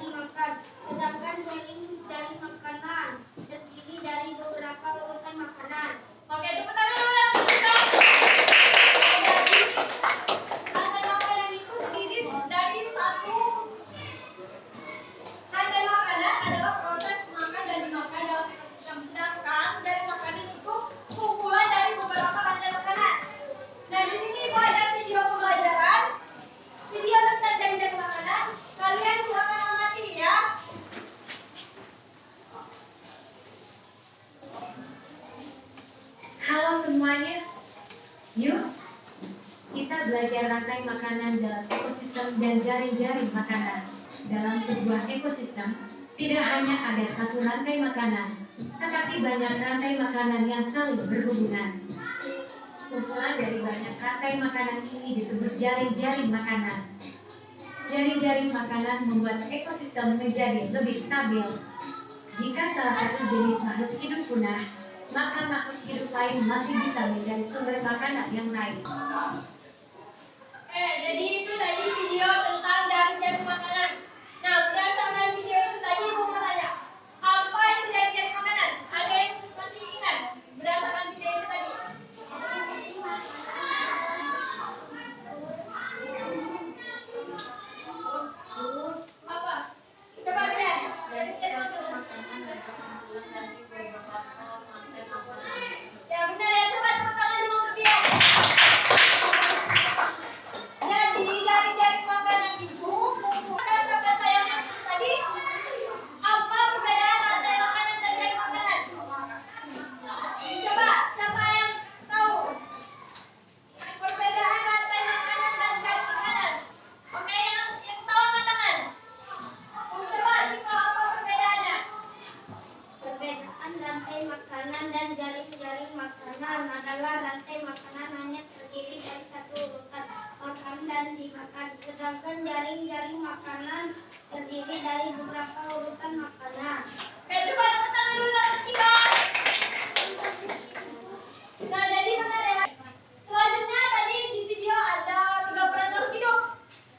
dimakan. Sedangkan jaring makanan terdiri dari beberapa urutan makanan. Oke, tepuk tangan dulu yang sudah. Rantai makanan itu terdiri dari satu rantai makanan adalah proses makan dan dimakan dalam ekosistem. Sedangkan jaring makanan itu kumpulan dari beberapa rantai makanan. Nah, di sini Ibu ada video pembelajaran, video tentang jaring makanan. Kalian silakan amati ya. Halo semuanya, yuk kita belajar rantai makanan dalam ekosistem dan jaring-jaring makanan. Dalam sebuah ekosistem, tidak hanya ada satu rantai makanan, tetapi banyak rantai makanan yang saling berhubungan. Kumpulan dari banyak rantai makanan ini disebut jaring-jaring makanan. Jaring-jaring makanan membuat ekosistem menjadi lebih stabil. Jika salah satu jenis makhluk hidup punah, maka makhluk hidup lain masih bisa menjadi sumber makanan yang lain. Jadi itu tadi video tentang jaring-jaring makanan. Nah, berdasarkan video itu tadi mau tanya, apa itu jaring-jaring makanan? Ada yang masih ingat berdasarkan video itu tadi? Apa? Coba lihat. Jaring-jaring makanan. Ya benar ya, coba tepuk tangan dulu untuk dia. Jadi jaring-jaring makanan itu berdasarkan tayangan itu tadi, apa perbedaan rantai makanan dan jaring makanan? Coba siapa yang tahu perbedaan rantai makanan dan jaring makanan? Oke, yang tahu angkat tangan. Coba Ciko, apa perbedaannya? Perbedaan rantai makanan dan jaring-jaring makanan adalah rantai makanan hanya terdiri dari satu urutan makan dan dimakan, sedangkan jaring-jaring makanan terdiri dari beberapa urutan makanan. Oke, coba tepuk tangan dulu untuk Ciko. Nah, jadi benar ya. Selanjutnya tadi di video ada 3 peran makhluk hidup.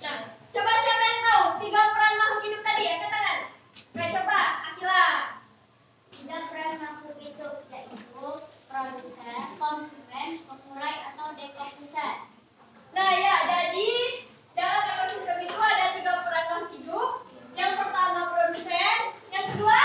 Nah, coba siapa yang tahu 3 peran makhluk hidup tadi? Angkat tangan. Oke, coba Akila. Tiga peran makhluk hidup yaitu produsen, konsumen, pemulai atau dekomposer. Nah ya, jadi dalam ekosistem itu ada 3 peran makhluk hidup. Yang pertama produsen, yang kedua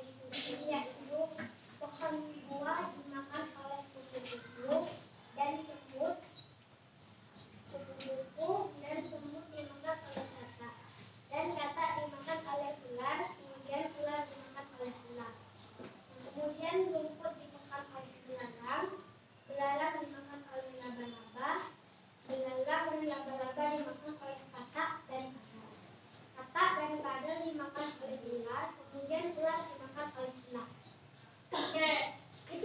susu, yaitu pohon buah dimakan oleh kupu-kupu dan semut, kupu-kupu dan semut dimakan oleh katak, dan katak dimakan oleh ular, kemudian ular dimakan oleh ular. Kemudian rumput dimakan oleh belalang, belalang dimakan oleh laba-laba, belalang dan laba-laba dimakan oleh katak dan kadal. Katak dan kadal dimakan oleh ular, kemudian ular dimakan oleh ular. Oke, itu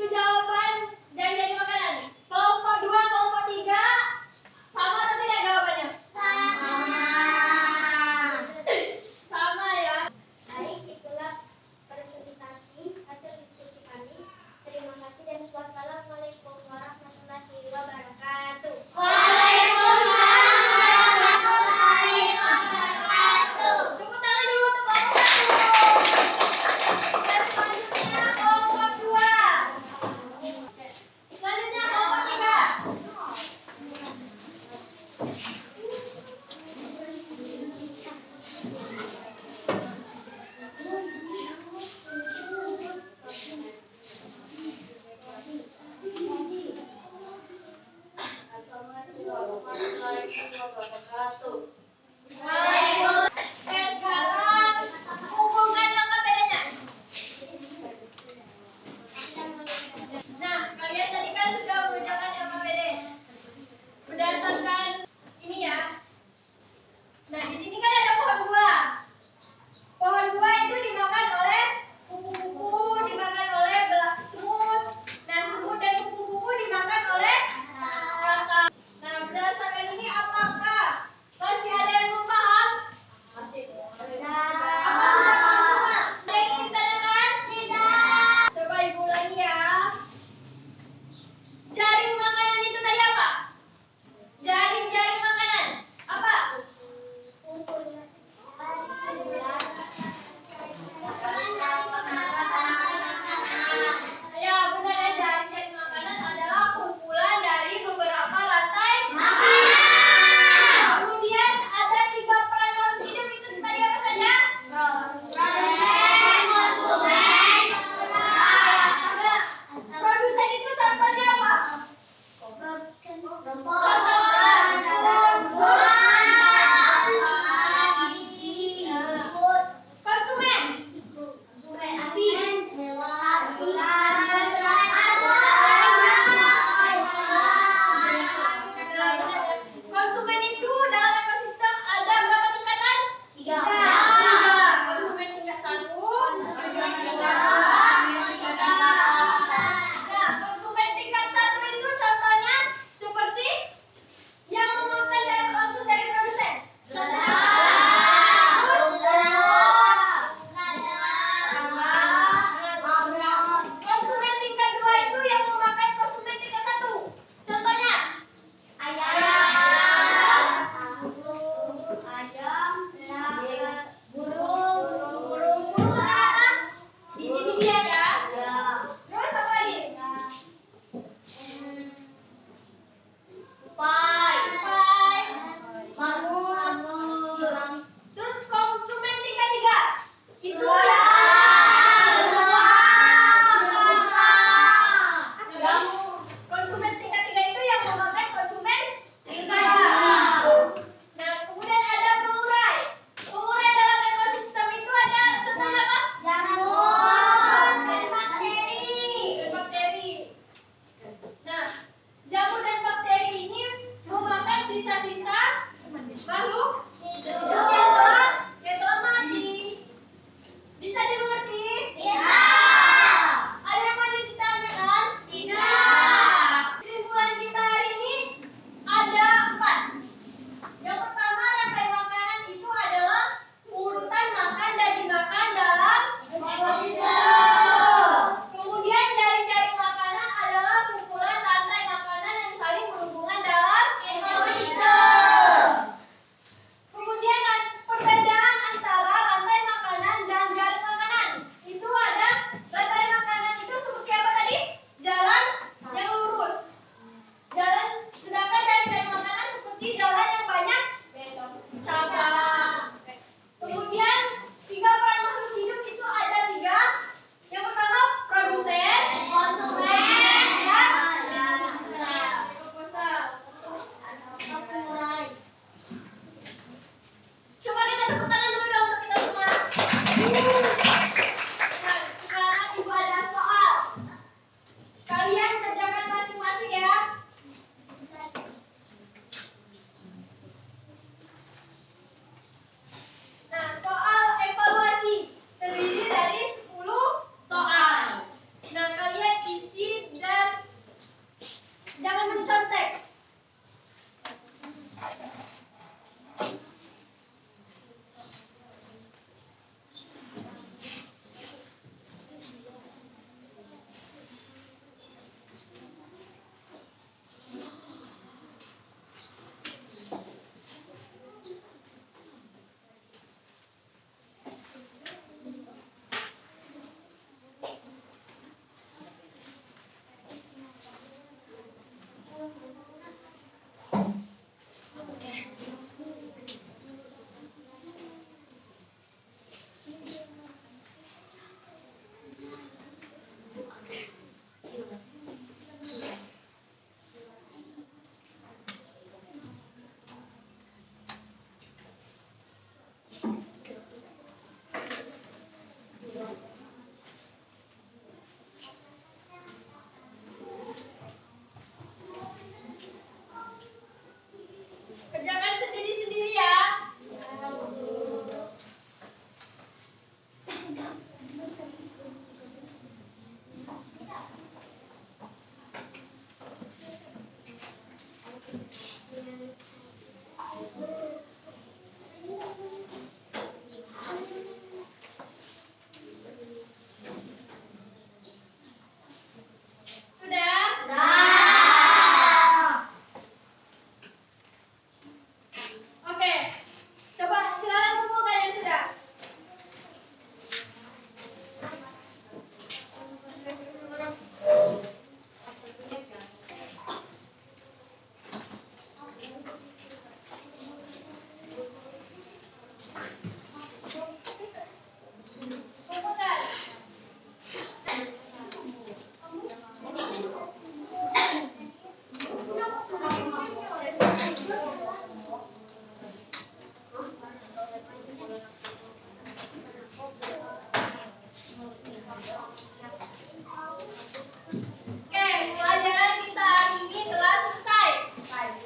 Oke, pelajaran kita hari ini telah selesai.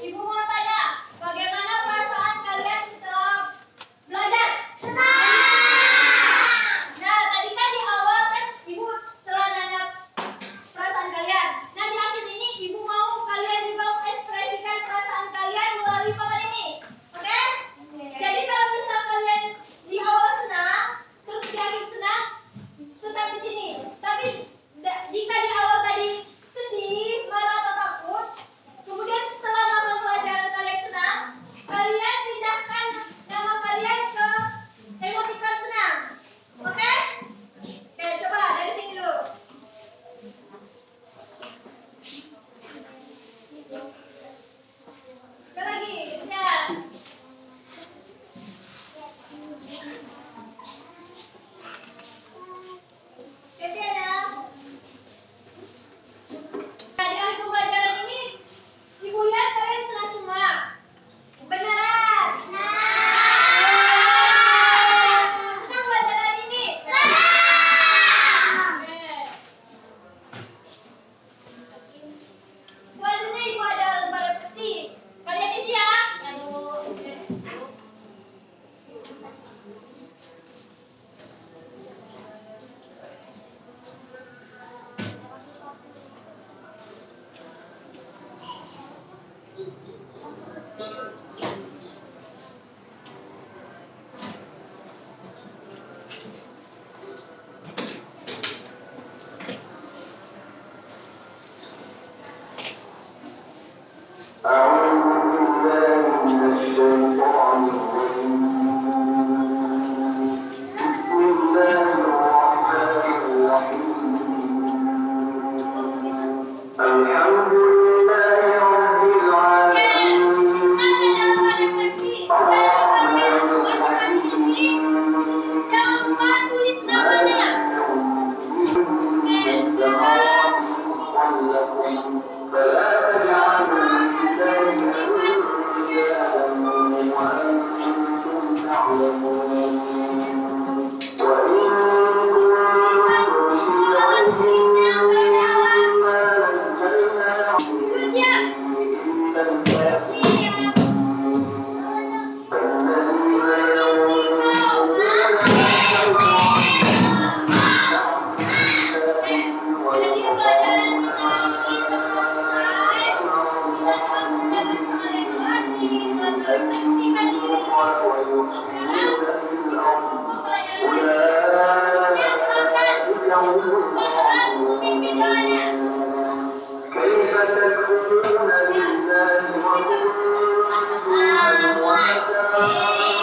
Ibu mau tanya, bagaimana perasaan kalian setelah belajar? Nah, tadi kan di awal kan ibu telah nanya perasaan kalian. Nah, di akhir ini ibu mau kalian juga mengekspresikan perasaan kalian melalui papan ini. Oke? Jadi kalau misal kalian di awal senang, terus di akhir senang, tetap di sini. Tapi jika di awal tadi sedih, marah atau takut, kemudian setelah mama pelajaran kalian senang, kalian pindahkan nama kalian ke emoticon senang. Oke? Oke, coba dari sini dulu. Sekali lagi, kejar. Oke, ya. Nah, di akhir pembelajaran ini, ibu lihat kalian senang semua. Beneran? Senang pelajaran ini? Oke. Selanjutnya ibu ada lembar refleksi. Kalian isi ya. كيف تكفرون بالله وكنتم أمواتا